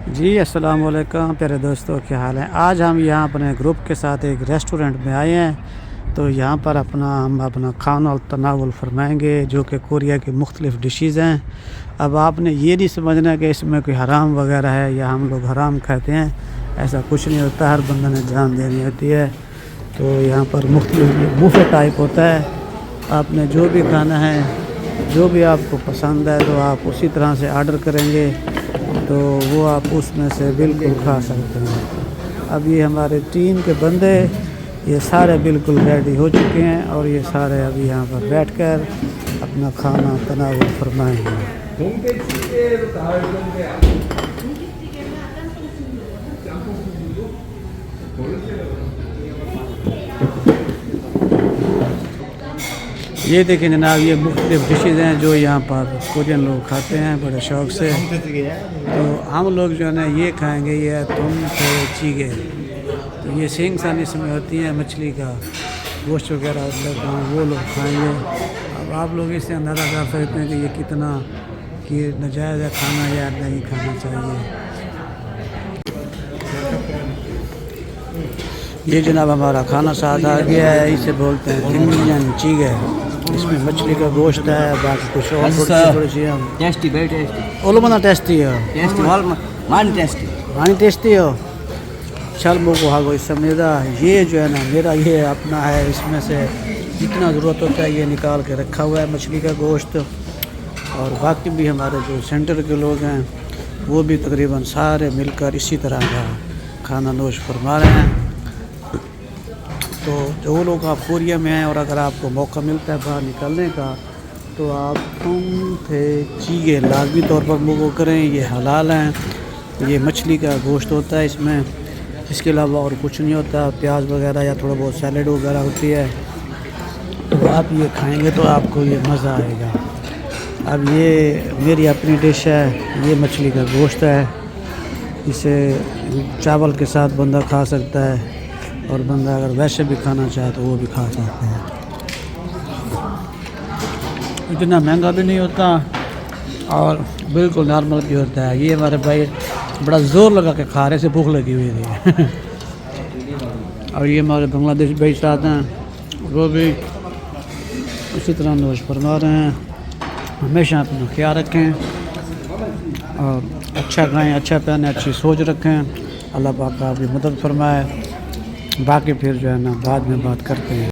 जी अस्सलाम वालेकुम प्यारे दोस्तों, क्या हाल है। आज हम यहाँ अपने ग्रुप के साथ एक रेस्टोरेंट में आए हैं। तो यहाँ पर हम अपना खाना तनावुल फरमाएंगे जो कि कोरिया की मुख्तलिफ़ डिशेज़ हैं। अब आपने ये नहीं समझना कि इसमें कोई हराम वगैरह है या हम लोग हराम खाते हैं, ऐसा कुछ नहीं होता। हर बंदा ने जान देनी होती है। तो यहाँ पर मुख्तलिफ़ बुफे टाइप होता है। आपने जो भी खाना है, जो भी आपको पसंद है, तो आप उसी तरह से आर्डर करेंगे तो वो आप उसमें से बिल्कुल खा सकते हैं। अब ये हमारे टीम के बंदे ये सारे बिल्कुल रेडी हो चुके हैं और ये सारे अभी यहाँ पर बैठकर अपना खाना तनावुल फरमाएंगे। ये देखें जनाब, ये मुख्तलिफ़ डिशेज़ हैं जो यहाँ पर कोरियन लोग खाते हैं बड़े शौक़ से। तो हम लोग जो है ना ये खाएंगे, ये तुम थे चीगे। तो ये सींग सन इसमें होती है, मछली का गोश्त वगैरह होता है, वो लोग खाएंगे। अब आप लोग इससे अंदाज़ा कर सकते हैं कि ये कितना कि नाजायज़ है खाना या नहीं खाना चाहिए। ये जनाब हमारा खाना साथ आ गया है, इसे बोलते हैं किंगजन चीगे। इसमें मछली का गोश्त है, बाकी कुछ और थोड़ी सी टेस्टी, वेरी टेस्टी। ओलो बना टेस्टी है, टेस्टी मान टेस्टी। पानी टेस्टी हो। चल मुझको हाँ कोई समझदा। ये जो है ना मेरा ये अपना है, इसमें से जितना ज़रूरत होता है ये निकाल के रखा हुआ है मछली का गोश्त। और बाकी भी हमारे जो सेंटर के लोग हैं वो भी तकरीबन सारे मिलकर इसी तरह का खाना नोश फरमा रहे हैं। तो जो लोग आप कोरिया में हैं और अगर आपको मौका मिलता है बाहर निकलने का, तो आप तुम थे चीगे लाजमी तौर पर वो करें। ये हलाल हैं। ये मछली का गोश्त होता है इसमें, इसके अलावा और कुछ नहीं होता। प्याज वगैरह या थोड़ा बहुत सैलड वगैरह होती है। तो आप ये खाएंगे तो आपको ये मज़ा आएगा। अब ये मेरी अपनी डिश है, ये मछली का गोश्त है। इसे चावल के साथ बंदा खा सकता है और बंदा अगर वैसे भी खाना चाहे तो वो भी खा सकते हैं। इतना महंगा भी नहीं होता और बिल्कुल नॉर्मल भी होता है। ये हमारे भाई बड़ा ज़ोर लगा के खा रहे से, भूख लगी हुई थी। और ये हमारे बांग्लादेश भाई साथ हैं, वो भी उसी तरह नोश फरमा रहे हैं। हमेशा अपना ख्याल रखें और अच्छा खाएँ, अच्छा पहने, अच्छी सोच रखें। अल्लाह पाक आपकी मदद फरमाए। बाकी फिर जो है ना बाद में बात करते हैं।